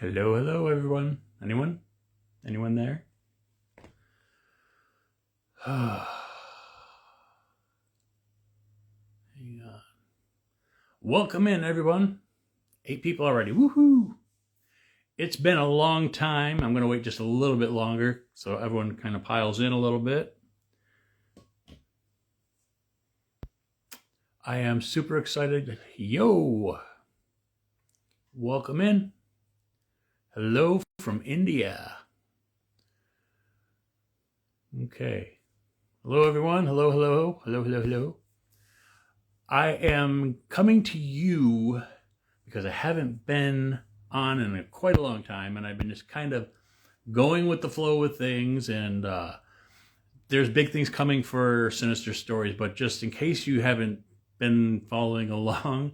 Hello, hello, everyone. Anyone? Anyone there? Hang on. Welcome in, everyone. 8 people already. Woohoo! It's been a long time. I'm going to wait just a little bit longer so everyone kind of piles in a little bit. I am super excited. Yo! Welcome in. Hello from India. Okay. Hello, everyone. Hello, hello. Hello, hello, hello. I am coming to you because I haven't been on in quite a long time, and I've been just kind of going with the flow with things, and there's big things coming for Sinister Stories, but just in case you haven't been following along,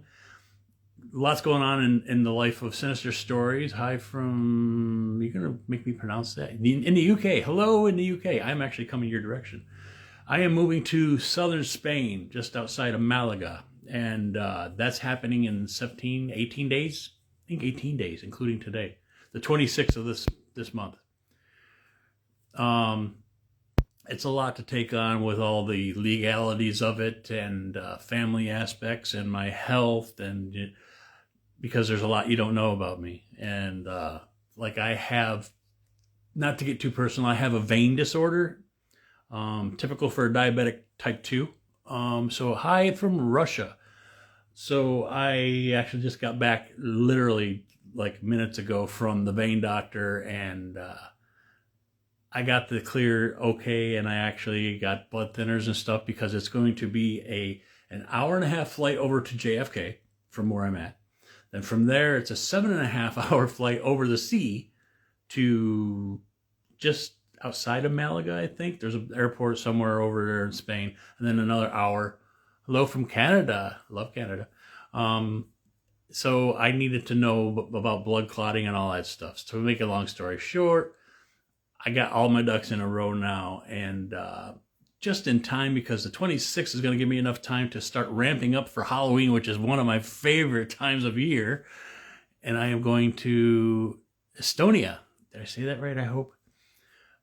lots going on in the life of Sinister Stories. Hi from, you're going to make me pronounce that? In the UK. Hello in the UK. I'm actually coming your direction. I am moving to southern Spain, just outside of Malaga. And that's happening in 18 days. I think 18 days, including today. The 26th of this month. It's a lot to take on with all the legalities of it and family aspects and my health, and because there's a lot you don't know about me. And like I have, not to get too personal, I have a vein disorder, typical for a diabetic type 2. So hi from Russia. So I actually just got back literally like minutes ago from the vein doctor, and I got the clear okay, and I actually got blood thinners and stuff because it's going to be an hour-and-a-half flight over to JFK from where I'm at. Then from there, it's a 7.5-hour flight over the sea to just outside of Malaga, I think. There's an airport somewhere over there in Spain, and then another hour. Hello from Canada. Love Canada. So I needed to know about blood clotting and all that stuff. So to make a long story short, I got all my ducks in a row now, and just in time, because the 26th is going to give me enough time to start ramping up for Halloween, which is one of my favorite times of year. And I am going to Estonia. Did I say that right? I hope.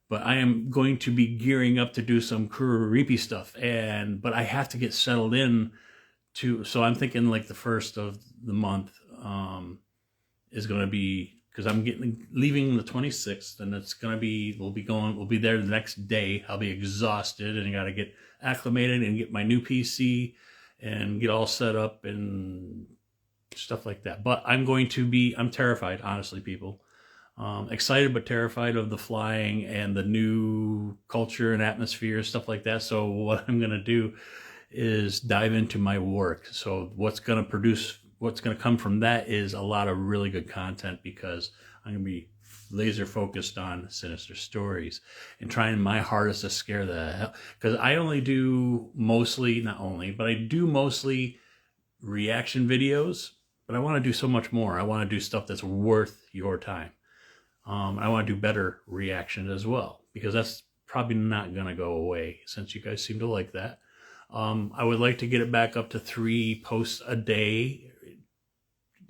But I am going to be gearing up to do some creepy stuff, but I have to get settled in so I'm thinking like the first of the month is going to be, because I'm leaving the 26th, and it's going to be, we'll be there the next day. I'll be exhausted, and I got to get acclimated and get my new PC and get all set up and stuff like that. But I'm terrified, honestly, people. Excited but terrified of the flying and the new culture and atmosphere, stuff like that. So what I'm going to do is dive into my work. So what's going to come from that is a lot of really good content, because I'm going to be laser focused on Sinister Stories and trying my hardest to scare the hell. Because I do mostly reaction videos, but I want to do so much more. I want to do stuff that's worth your time. I want to do better reaction as well, because that's probably not going to go away, since you guys seem to like that. I would like to get it back up to 3 posts a day,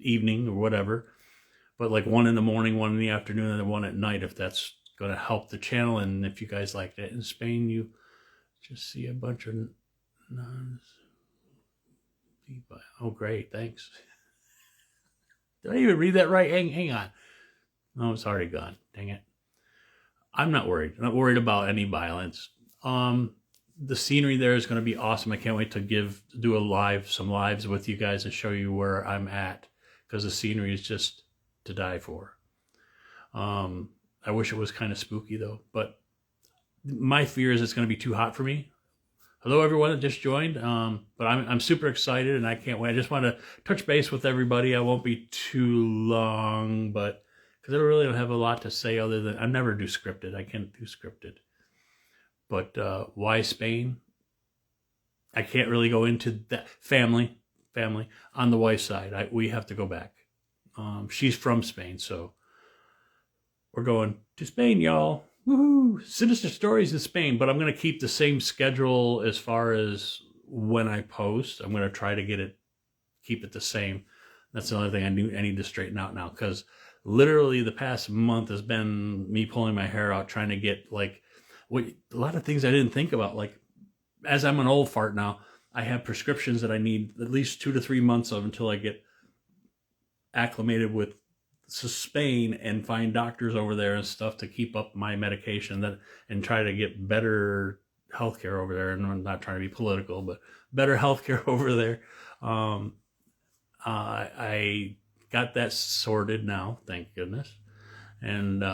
evening or whatever, but like 1 in the morning, 1 in the afternoon, and then 1 at night, if that's going to help the channel. And if you guys liked it. In Spain, you just see a bunch of nuns. Oh, great. Thanks. Did I even read that right? Hang on. No, it's already gone. Dang it. I'm not worried. I'm not worried about any violence. The scenery there is going to be awesome. I can't wait to do some lives with you guys and show you where I'm at, because the scenery is just to die for. I wish it was kind of spooky though, but my fear is it's going to be too hot for me. Hello, everyone that just joined. But I'm super excited, and I can't wait. I just want to touch base with everybody. I won't be too long, but because I really don't have a lot to say other than I never do scripted. I can't do scripted. But why Spain? I can't really go into that. Family on the wife's side. We have to go back. She's from Spain, so we're going to Spain, y'all. Woohoo! Sinister Stories in Spain, but I'm going to keep the same schedule as far as when I post. I'm going to try to keep it the same. That's the only thing I need to straighten out now, because literally the past month has been me pulling my hair out, trying to get like a lot of things I didn't think about. Like, as I'm an old fart now, I have prescriptions that I need at least 2 to 3 months of until I get acclimated with Spain and find doctors over there and stuff to keep up my medication and try to get better healthcare over there. And I'm not trying to be political, but better healthcare over there. I got that sorted now, thank goodness. And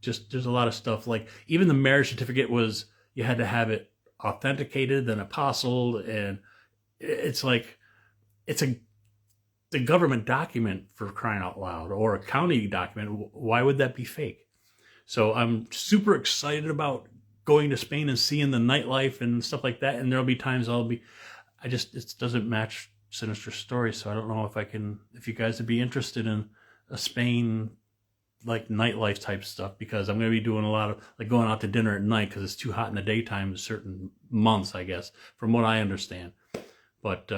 just there's a lot of stuff, like even the marriage certificate was, you had to have it authenticated, then apostilled, and it's like the government document, for crying out loud, or a county document. Why would that be fake? So I'm super excited about going to Spain and seeing the nightlife and stuff like that. And there'll be times it doesn't match Sinister Stories. So I don't know if you guys would be interested in a Spain, like nightlife type stuff, because I'm going to be doing a lot of like going out to dinner at night because it's too hot in the daytime in certain months, I guess, from what I understand. But,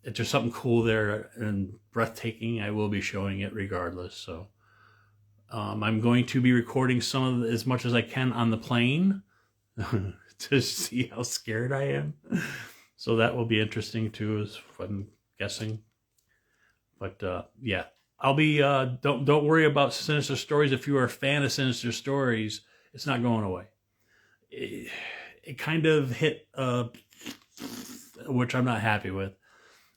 if there's something cool there and breathtaking, I will be showing it regardless. So I'm going to be recording some of as much as I can on the plane to see how scared I am. So that will be interesting too, as I'm guessing. But yeah, I'll be. Don't worry about Sinister Stories. If you are a fan of Sinister Stories, it's not going away. It kind of hit, which I'm not happy with.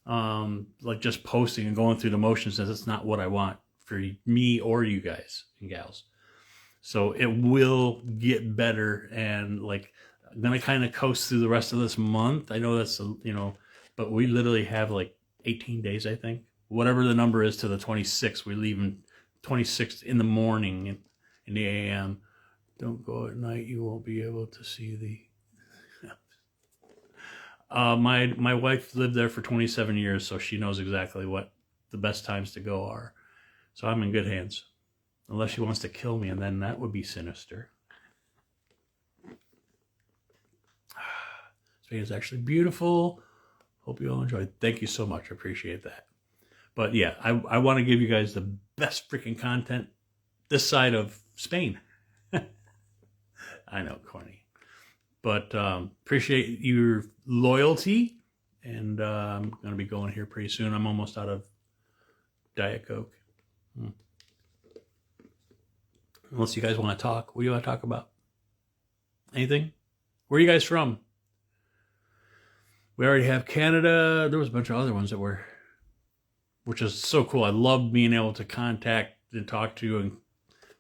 Like just posting and going through the motions, that's not what I want for me or you guys and gals. So it will get better, and like I'm gonna kind of coast through the rest of this month. I know that's but we literally have like 18 days, I think, whatever the number is, to the 26th. We leave in 26th in the morning in the AM. Don't go at night; you won't be able to see the. My wife lived there for 27 years, so she knows exactly what the best times to go are. So I'm in good hands. Unless she wants to kill me, and then that would be sinister. Spain is actually beautiful. Hope you all enjoyed. Thank you so much. I appreciate that. But yeah, I want to give you guys the best freaking content this side of Spain. I know, corny. But appreciate your loyalty, and I'm going to be going here pretty soon. I'm almost out of Diet Coke. Unless you guys want to talk. What do you want to talk about? Anything? Where are you guys from? We already have Canada. There was a bunch of other ones that were, which is so cool. I love being able to contact and talk to and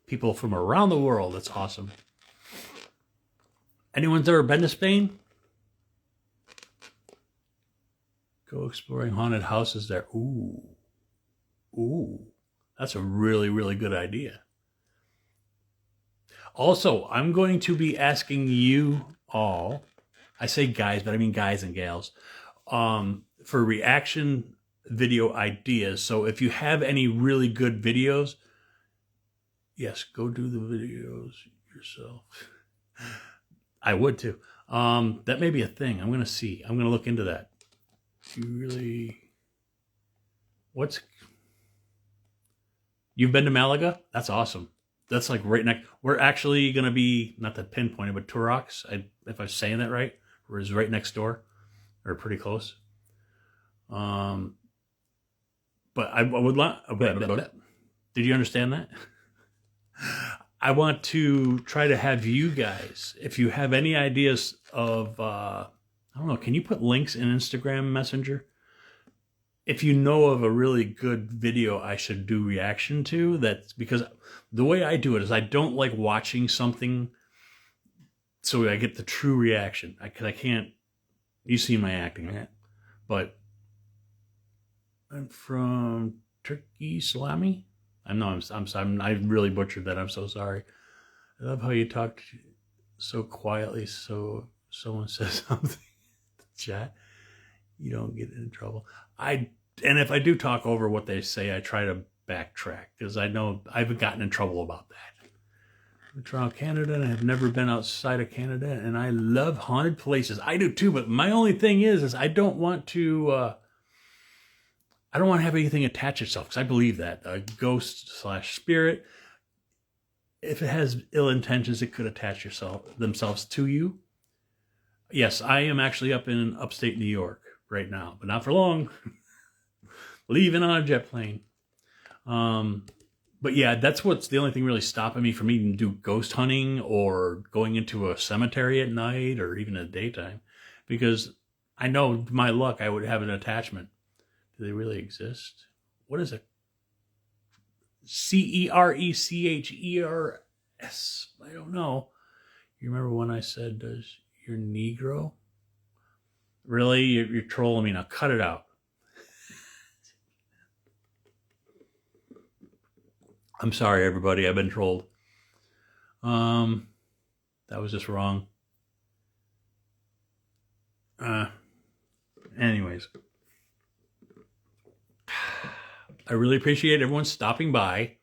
people from around the world. That's awesome. Anyone's ever been to Spain? Go exploring haunted houses there. Ooh. That's a really, really good idea. Also, I'm going to be asking you all, I say guys, but I mean guys and gals, for reaction video ideas. So if you have any really good videos, yes, go do the videos yourself. I would too. That may be a thing. I'm going to see. I'm going to look into that. You've been to Malaga? That's awesome. That's like right next. We're actually going to be, not to pinpoint it, but Turok, if I'm saying that right, is right next door, or pretty close. But I would like. Did you understand that? I want to try to have you guys, if you have any ideas of, I don't know, can you put links in Instagram Messenger? If you know of a really good video I should do reaction to, that's because the way I do it is I don't like watching something so I get the true reaction. I can't, you see my acting, right? But I'm from Turkey Salami. I really butchered that. I'm so sorry. I love how you talk so quietly, so someone says something in the chat, you don't get in trouble. And if I do talk over what they say, I try to backtrack, because I know I've gotten in trouble about that. I'm from Canada, and I have never been outside of Canada, and I love haunted places. I do too, but my only thing is I don't want to. I don't want to have anything attach itself, because I believe that a ghost / spirit, if it has ill intentions, it could attach themselves to you. Yes, I am actually up in upstate New York right now, but not for long. Leaving on a jet plane. But yeah, that's what's the only thing really stopping me from even do ghost hunting or going into a cemetery at night or even in the daytime, because I know my luck I would have an attachment. Do they really exist? What is it? Cerecchers? I don't know. You remember when I said, "Does your Negro?" Really? You're trolling me now. Cut it out. I'm sorry, everybody. I've been trolled. That was just wrong. Anyways, I really appreciate everyone stopping by.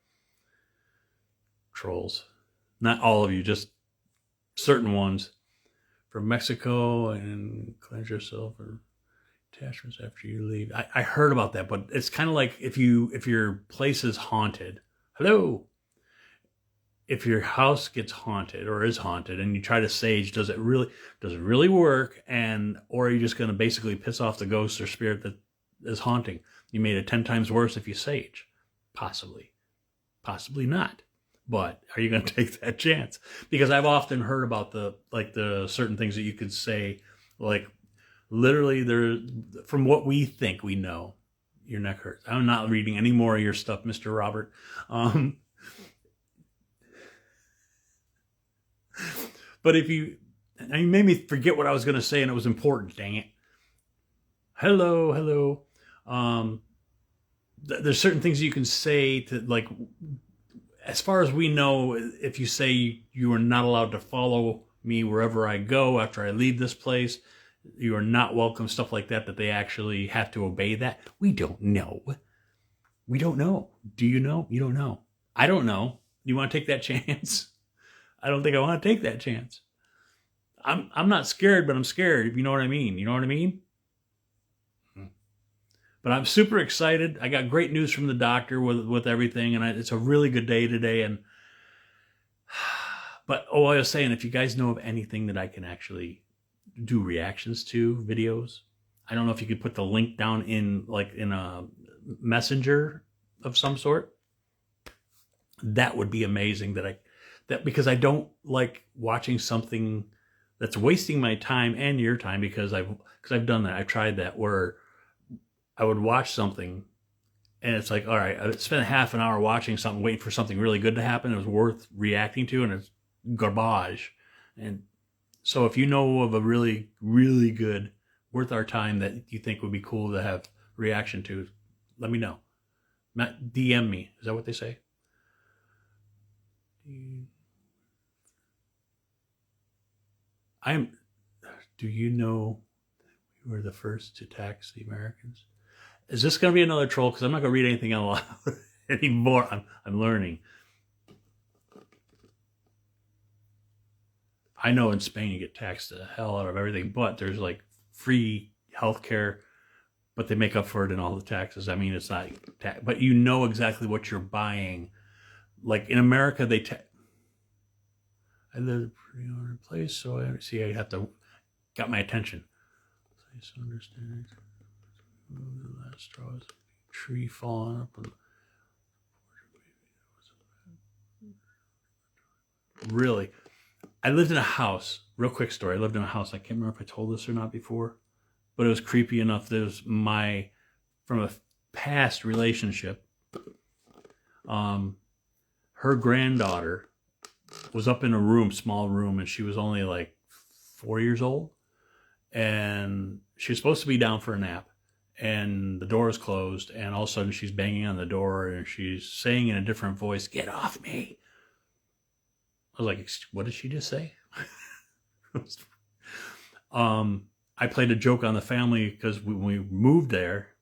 Trolls. Not all of you, just certain ones. From Mexico, and cleanse yourself or attachments after you leave. I heard about that, but it's kind of like if your place is haunted. Hello. If your house gets haunted or is haunted and you try to sage, does it really work? Or are you just going to basically piss off the ghost or spirit that is haunting? You made it 10 times worse if you sage. Possibly not. But are you going to take that chance? Because I've often heard about the certain things that you could say, like literally from what we think we know, your neck hurts. I'm not reading any more of your stuff, Mr. Robert. But you made me forget what I was going to say, and it was important. Dang it. Hello. There's certain things you can say to, like, as far as we know, if you say you are not allowed to follow me wherever I go after I leave this place, you are not welcome, stuff like that they actually have to obey that. We don't know. Do you know? You don't know. I don't know. You want to take that chance? I don't think I want to take that chance. I'm not scared, but I'm scared, if you know what I mean. You know what I mean? But I'm super excited. I got great news from the doctor with everything, and it's a really good day today. But I was saying, if you guys know of anything that I can actually do reactions to, videos, I don't know if you could put the link down in a messenger of some sort. That would be amazing. Because I don't like watching something that's wasting my time and your time, because I've done that. I've tried that, where I would watch something and it's like, all right, I spent half an hour watching something, waiting for something really good to happen. It was worth reacting to, and it's garbage. And so if you know of a really, really good, worth our time that you think would be cool to have reaction to, let me know. DM me. Is that what they say? Do you know we were the first to tax the Americans? Is this going to be another troll? Because I'm not going to read anything out loud anymore. I'm learning. I know in Spain you get taxed the hell out of everything, but there's like free healthcare, but they make up for it in all the taxes. I mean, it's not but you know exactly what you're buying. Like in America, I live in a pretty ordered place, so I have to got my attention. Place understand. The last straws, tree falling up. Really, I lived in a house. Real quick story. I lived in a house. I can't remember if I told this or not before, but it was creepy enough. There was from a past relationship. Her granddaughter was up in a room, small room, and she was only like 4 years old, and she was supposed to be down for a nap. And the door is closed, and all of a sudden she's banging on the door, and she's saying in a different voice, "Get off me." I was like, what did she just say? I played a joke on the family, because when we moved there,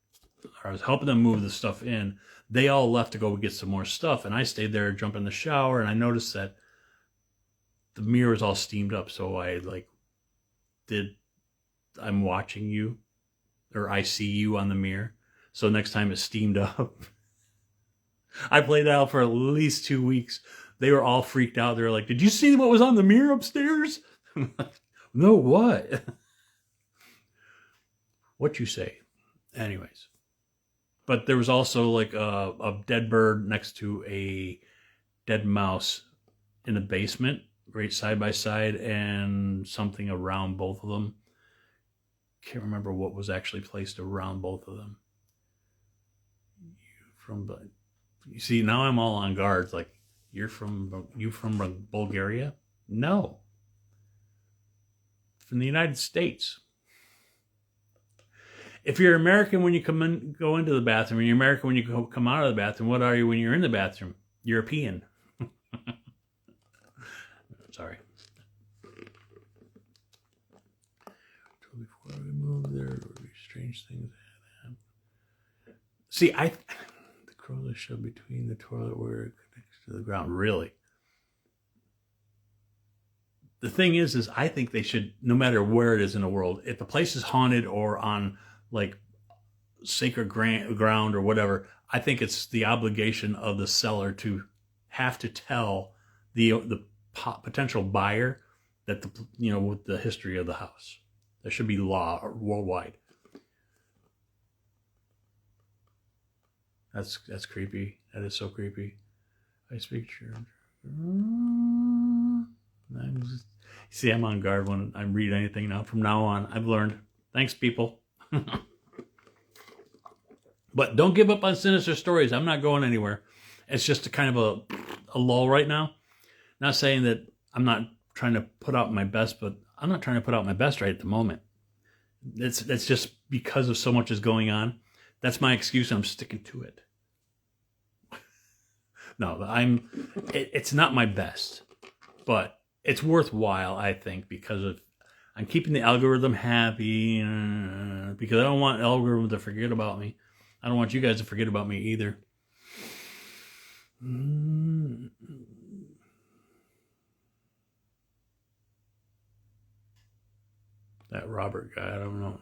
I was helping them move the stuff in. They all left to go get some more stuff, and I stayed there, jump in the shower, and I noticed that the mirror was all steamed up. So I I'm watching you, or I see you on the mirror. So next time it's steamed up. I played that out for at least 2 weeks. They were all freaked out. They were like, did you see what was on the mirror upstairs? No, what? What you say? Anyways. But there was also like a dead bird next to a dead mouse in the basement, right side by side, and something around both of them. Can't remember what was actually placed around both of them. You see, now I'm all on guard. Like, you from Bulgaria? No. From the United States. If you're American when you go into the bathroom, and you're American when you come out of the bathroom, what are you when you're in the bathroom? European. Sorry. Before we move, there would be strange things that happen. See, the crows are shoved between the toilet where it connects to the ground. Really? The thing is I think they should, no matter where it is in the world, if the place is haunted or on like sacred ground or whatever, I think it's the obligation of the seller to have to tell the potential buyer that with the history of the house. There should be law worldwide. That's creepy. That is so creepy. I speak German. See, I'm on guard when I read anything now. From now on, I've learned. Thanks, people. But don't give up on Sinister Stories. I'm not going anywhere. It's just a kind of a lull right now. Not saying that I'm not trying to put out my best, but I'm not trying to put out my best right at the moment. It's just because of so much is going on. That's my excuse, and I'm sticking to it. No, it's not my best, but it's worthwhile, I think, because I'm keeping the algorithm happy, because I don't want algorithm to forget about me. I don't want you guys to forget about me either. That Robert guy, I don't know.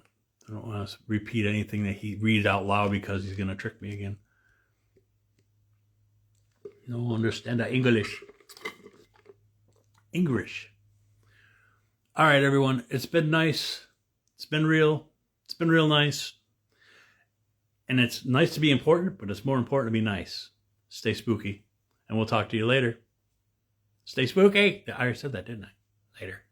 I don't want to repeat anything that he reads out loud because he's going to trick me again. You don't understand that English. All right, everyone. It's been nice. It's been real. It's been real nice. And it's nice to be important, but it's more important to be nice. Stay spooky. And we'll talk to you later. Stay spooky. I already said that, didn't I? Later.